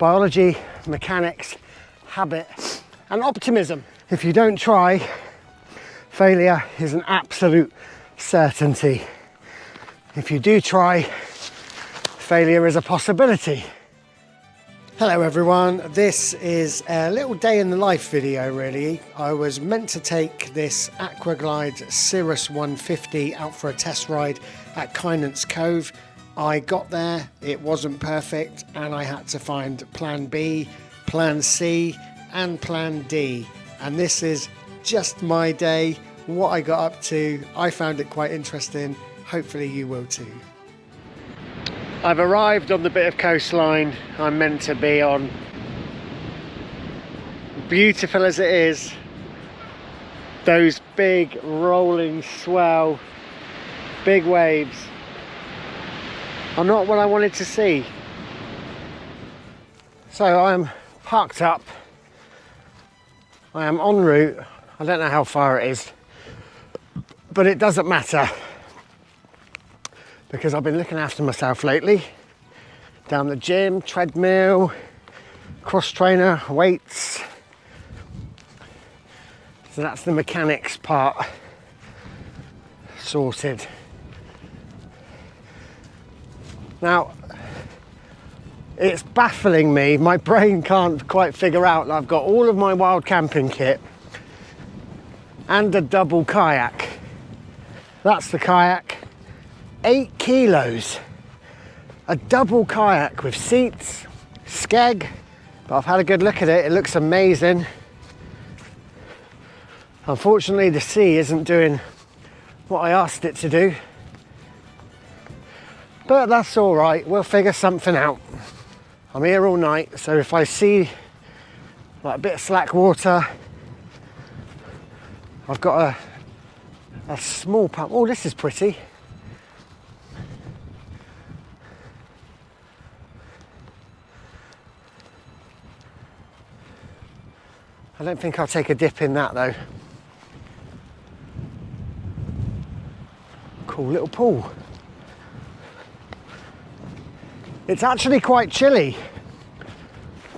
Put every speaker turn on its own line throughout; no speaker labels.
biology, mechanics, habit, and optimism. If you don't try, failure is an absolute certainty. If you do try, failure is a possibility. Hello everyone, this is a little day in the life video really. I was meant to take this Aquaglide Cirrus 150 out for a test ride at Kynance Cove. I got there, it wasn't perfect, and I had to find plan B, plan C and plan D. And this is just my day, what I got up to. I found it quite interesting, hopefully you will too. I've arrived on the bit of coastline I'm meant to be on. Beautiful as it is, those big rolling swell, big waves are not what I wanted to see. So I'm parked up, I am en route. I don't know how far it is, but it doesn't matter, because I've been looking after myself lately. Down the gym, treadmill, cross trainer, weights. So that's the mechanics part sorted. Now, it's baffling me, my brain can't quite figure out that I've got all of my wild camping kit and a double kayak. That's the kayak. 8 kilos, a double kayak with seats, skeg, but I've had a good look at it, it looks amazing. Unfortunately the sea isn't doing what I asked it to do, but that's all right, we'll figure something out. I'm here all night, so if I see like a bit of slack water, I've got a small pump. Oh, this is pretty. I don't think I'll take a dip in that though. Cool little pool. It's actually quite chilly,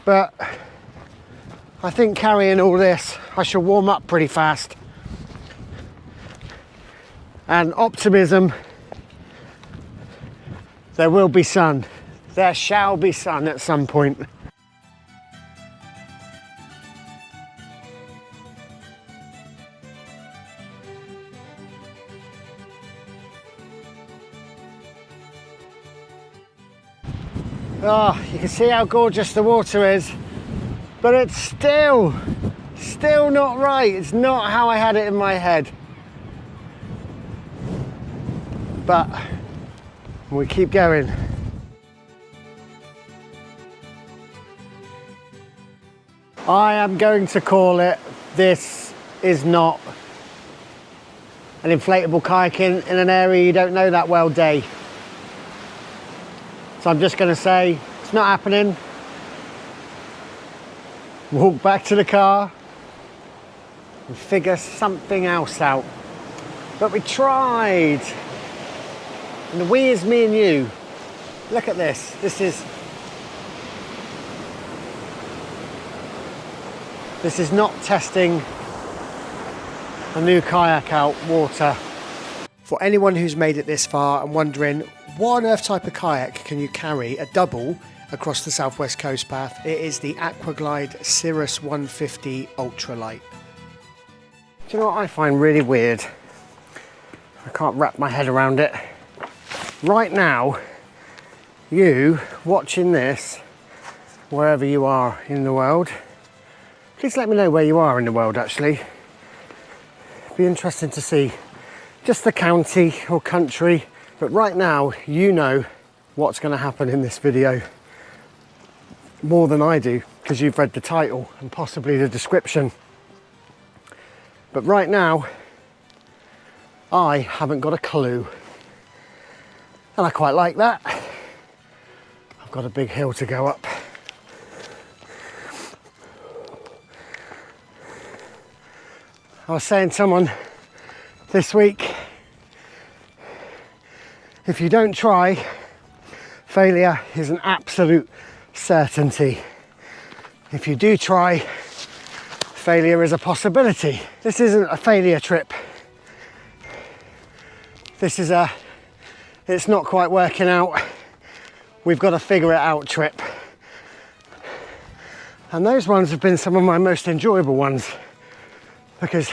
but I think carrying all this, I shall warm up pretty fast. And optimism, there will be sun. There shall be sun at some point. Oh, you can see how gorgeous the water is, but it's still not right. It's not how I had it in my head. But we keep going. I am going to call it, this is not an inflatable kayaking in an area you don't know that well day. So I'm just going to say, it's not happening. Walk back to the car and figure something else out. But we tried. And the we is me and you. Look at this. This is not testing a new kayak out water. For anyone who's made it this far and wondering, what on earth type of kayak can you carry a double across the southwest coast path? It is the Aquaglide Cirrus 150 ultralight. Do you know what I find really weird? I can't wrap my head around it. Right now, you watching this, wherever you are in the world, please let me know where you are in the world actually. It'd be interesting to see just the county or country. But right now, you know what's going to happen in this video more than I do, because you've read the title and possibly the description. But right now, I haven't got a clue. And I quite like that. I've got a big hill to go up. I was saying to someone this week, if you don't try, failure is an absolute certainty. if you do try, failure is a possibility. This isn't a failure trip. This is a, it's not quite working out, we've got to figure it out trip. And those ones have been some of my most enjoyable ones because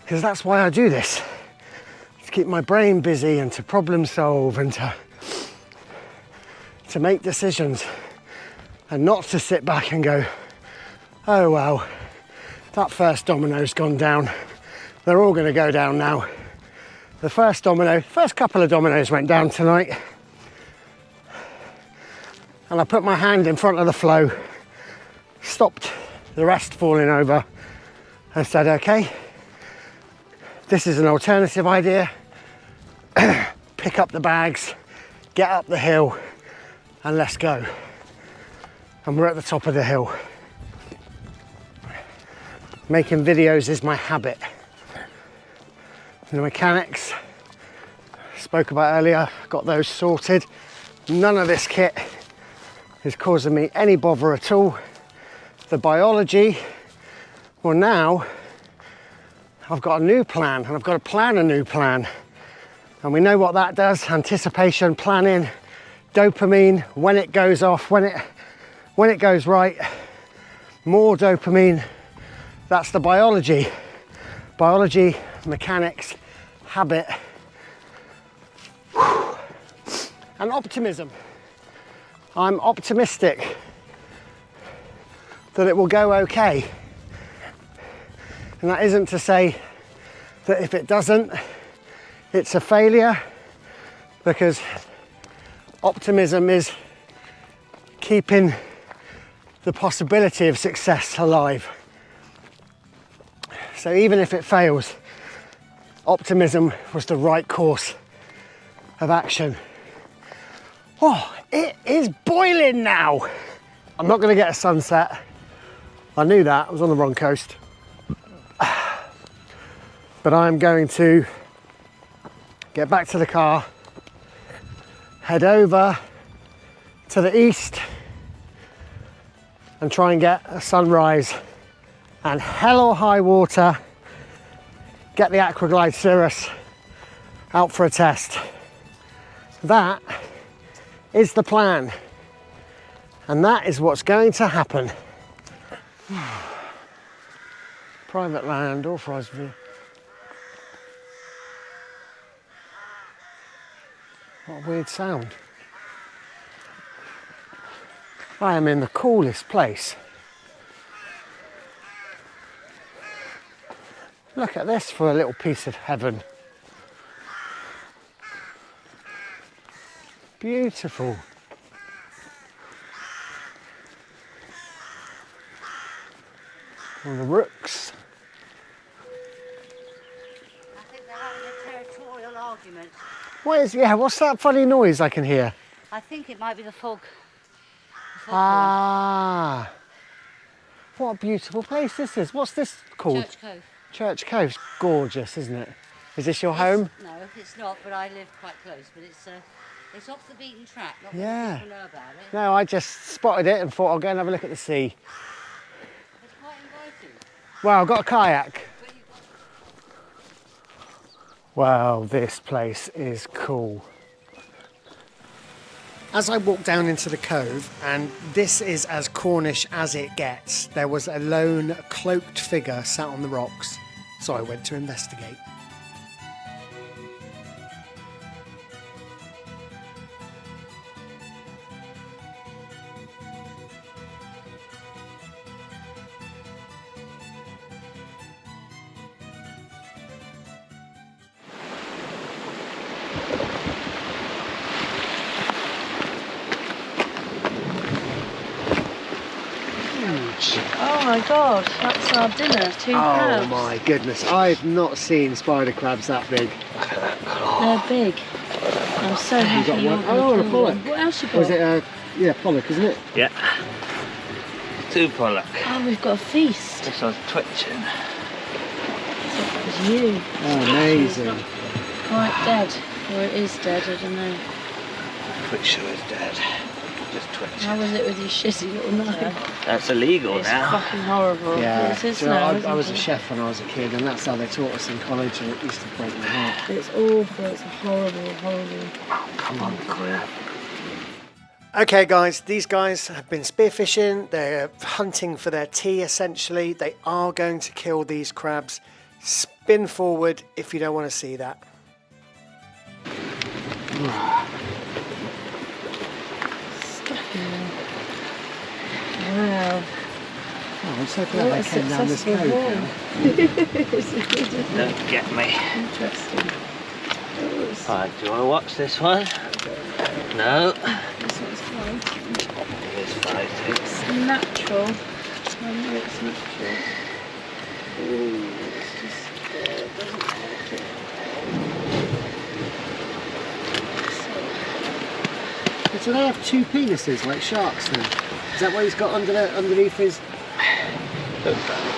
that's why I do this. To keep my brain busy and to problem solve and to make decisions and not to sit back and go, oh well, that first domino's gone down. They're all going to go down now. The first couple of dominoes went down tonight. And I put my hand in front of the flow, stopped the rest falling over and said, okay, this is an alternative idea. Pick up the bags, get up the hill and let's go. And we're at the top of the hill. Making videos is my habit. The mechanics spoke about earlier, got those sorted. None of this kit is causing me any bother at all. The biology, well now I've got a new plan and I've got to plan a new plan. And we know what that does, anticipation, planning, dopamine, when it goes off, when it goes right, more dopamine. That's the biology. Biology, mechanics, habit, and optimism. I'm optimistic that it will go okay. And that isn't to say that if it doesn't, it's a failure, because optimism is keeping the possibility of success alive. So even if it fails, optimism was the right course of action. Oh, it is boiling now. I'm not going to get a sunset. I knew that, I was on the wrong coast. But I'm going to get back to the car, head over to the east and try and get a sunrise, and hell or high water, get the Aquaglide Cirrus out for a test. That is the plan, and that is what's going to happen. Private land, authorised view. What a weird sound. I am in the coolest place. Look at this for a little piece of heaven. Beautiful. And the rooks.
I think they're having a territorial argument.
What's that funny noise I can hear?
I think it might be the fog.
Ah, what a beautiful place this is. What's this called?
Church Cove.
Church Cove's gorgeous, isn't it? Is this your home?
No, it's not, but I live quite close. But it's off the beaten track. Not
Yeah.
many people know about it.
No, I just spotted it and thought I'll go and have a look at the sea.
It's quite inviting.
Wow, I've got a kayak. Wow, this place is cool. As I walked down into the cove, and this is as Cornish as it gets, there was a lone cloaked figure sat on the rocks, so I went to investigate.
Oh my God, that's our dinner. 2 crabs.
Oh my goodness, I've not seen spider crabs that big.
They're big. I'm so happy
got
you're
one. Oh, and a pollock.
What else you got?
Was it a pollock, isn't it?
Yeah. 2 pollock.
Oh, we've got a feast.
This one's twitching.
It's you.
Oh, amazing.
Quite dead. Or it is dead, I don't know.
Pretty sure it's dead. Just twitch.
How was it with your shitty little knife?
That's illegal
It's
now.
fucking horrible.
Yeah,
It is
do you know,
now,
I was a
isn't it?
chef when I was a kid, and that's how they taught us in college, and it used to break my heart.
It's awful. It's horrible, horrible.
Come on, crap. Okay guys, these guys have been spearfishing, they're hunting for their tea essentially. They are going to kill these crabs. Spin forward if you don't want to see that.
Stuck in there. Wow.
Oh, I'm so
What
glad
a
I came down this
successful
cove
haul.
now.
Don't get me.
Interesting. Oh, it's-
Alright, do you want to watch this one? No.
This one's fine.
It's fighting.
It's natural. I know it's natural. Ooh, it's just it doesn't like it.
But do they have two penises like sharks then? Is that what he's got underneath his...
Look funny.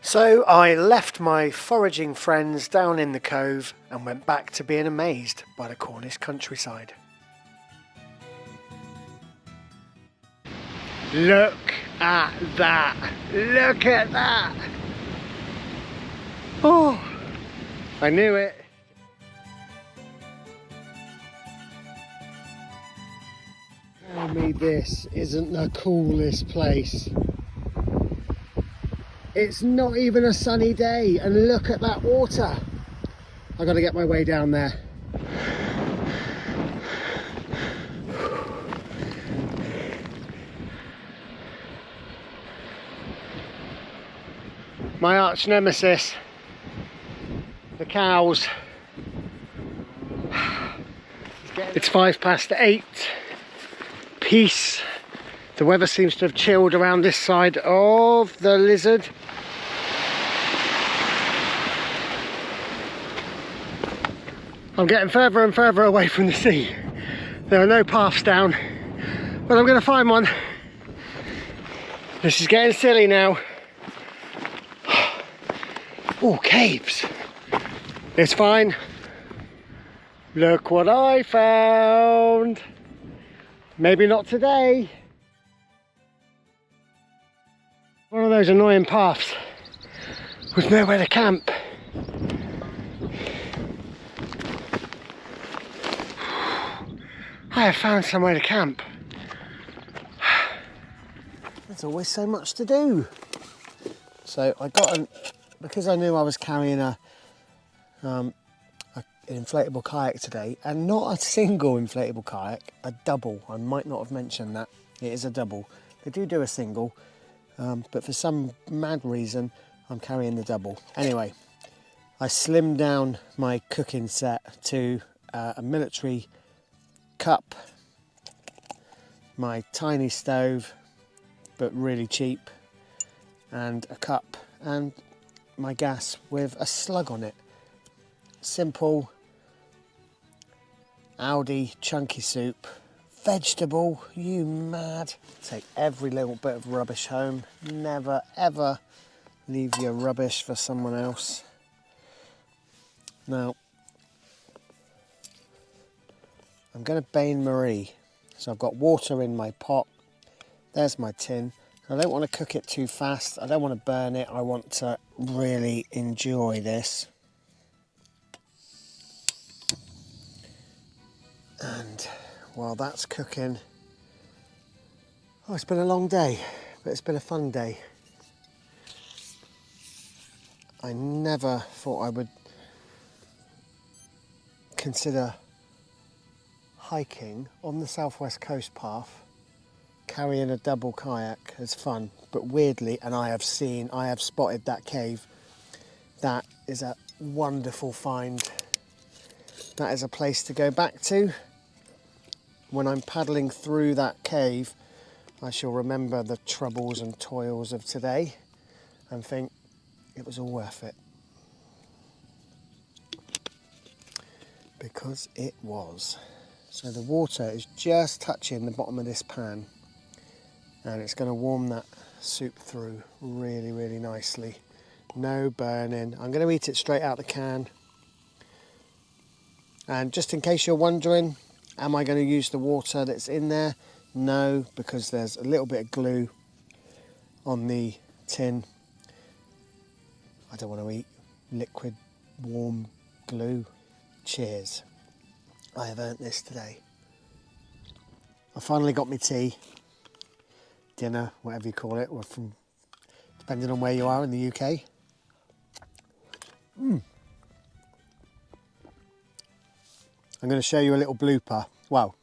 So I left my foraging friends down in the cove and went back to being amazed by the Cornish countryside. Look at that! Look at that! Oh, I knew it. Tell me this isn't the coolest place. It's not even a sunny day, and look at that water. I've got to get my way down there. My arch nemesis, the cows. It's 8:05. Peace. The weather seems to have chilled around this side of the Lizard. I'm getting further and further away from the sea. There are no paths down, but I'm going to find one. This is getting silly now. Oh, caves. It's fine. Look what I found. Maybe not today. One of those annoying paths with nowhere to camp. I have found somewhere to camp. There's always so much to do. So I got because I knew I was carrying an inflatable kayak today, and not a single inflatable kayak, a double. I might not have mentioned that. It is a double. They do a single, but for some mad reason I'm carrying the double. Anyway, I slimmed down my cooking set to a military cup, my tiny stove but really cheap, and a cup, and my gas with a slug on it. Simple Aldi chunky soup. Vegetable, you mad? Take every little bit of rubbish home. Never ever leave your rubbish for someone else. Now I'm going to bain Marie, so I've got water in my pot. There's my tin. I don't want to cook it too fast. I don't want to burn it. I want to really enjoy this. And while that's cooking, oh, it's been a long day, but it's been a fun day. I never thought I would consider hiking on the southwest coast path, carrying a double kayak as fun, but weirdly, and I have spotted that cave. That is a wonderful find. That is a place to go back to. When I'm paddling through that cave, I shall remember the troubles and toils of today and think it was all worth it. Because it was. So the water is just touching the bottom of this pan, and it's going to warm that soup through really, really nicely. No burning. I'm going to eat it straight out the can. And just in case you're wondering, am I going to use the water that's in there? No, because there's a little bit of glue on the tin. I don't want to eat liquid warm glue. Cheers. I have earned this today. I finally got my tea, dinner, whatever you call it, or from depending on where you are in the UK. I'm going to show you a little blooper. Well,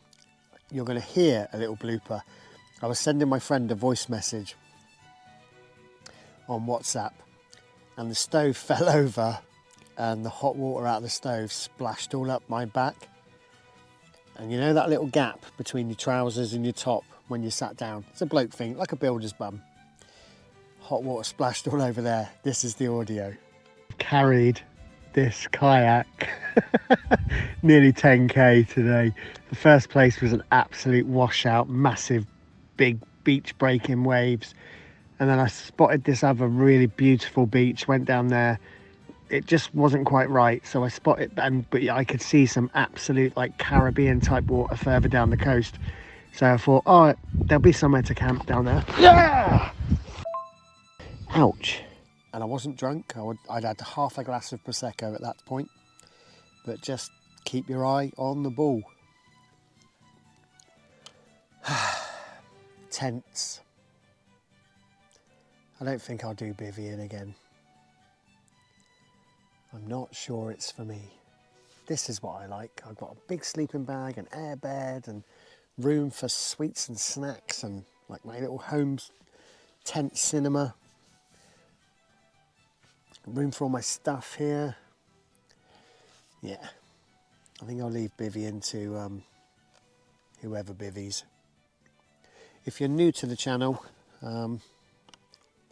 you're going to hear a little blooper. I was sending my friend a voice message on WhatsApp and the stove fell over and the hot water out of the stove splashed all up my back. And you know that little gap between your trousers and your top when you sat down? It's a bloke thing, like a builder's bum. Hot water splashed all over there. This is the audio. Carried this kayak nearly 10k today. The first place was an absolute washout, massive, big beach breaking waves. And then I spotted this other really beautiful beach, went down there. It just wasn't quite right, so I spotted, but I could see some absolute like Caribbean type water further down the coast. So I thought, oh, there'll be somewhere to camp down there. Yeah! Ouch. And I wasn't drunk. I'd had half a glass of Prosecco at that point. But just keep your eye on the ball. Tents. I don't think I'll do bivvying again. I'm not sure it's for me. This is what I like. I've got a big sleeping bag, an air bed, and room for sweets and snacks, and like my little home tent cinema. Room for all my stuff here. Yeah, I think I'll leave bivvying to whoever bivvies. If you're new to the channel,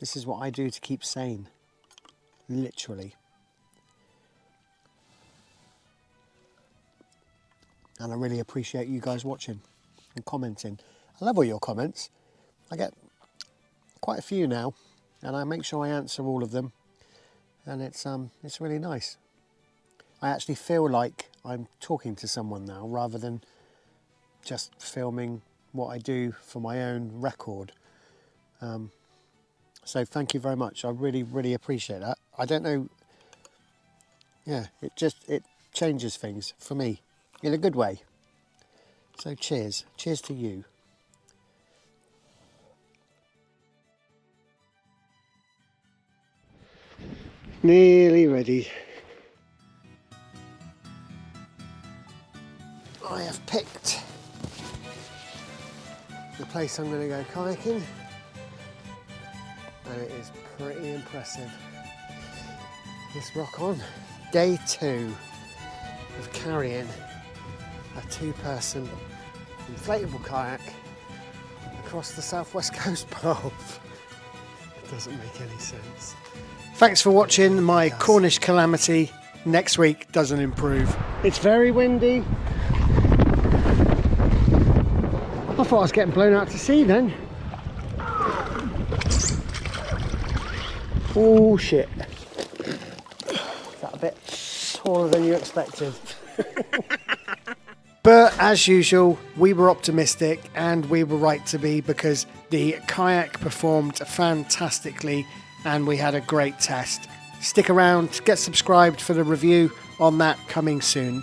this is what I do to keep sane, literally. And I really appreciate you guys watching and commenting. I love all your comments. I get quite a few now, and I make sure I answer all of them. And it's really nice. I actually feel like I'm talking to someone now rather than just filming what I do for my own record. So thank you very much. I really, really appreciate that. I don't know, yeah, it changes things for me in a good way. So cheers. Cheers to you. Nearly ready. I have picked the place I'm going to go kayaking, and it is pretty impressive. Let's rock on. Day 2 of carrying a 2-person inflatable kayak across the southwest coast path. It doesn't make any sense. Thanks for watching my Cornish calamity. Next week doesn't improve. It's very windy. I thought I was getting blown out to sea then. Oh shit. Is that a bit taller than you expected? But as usual, we were optimistic and we were right to be, because the kayak performed fantastically and we had a great test. Stick around, get subscribed for the review on that coming soon.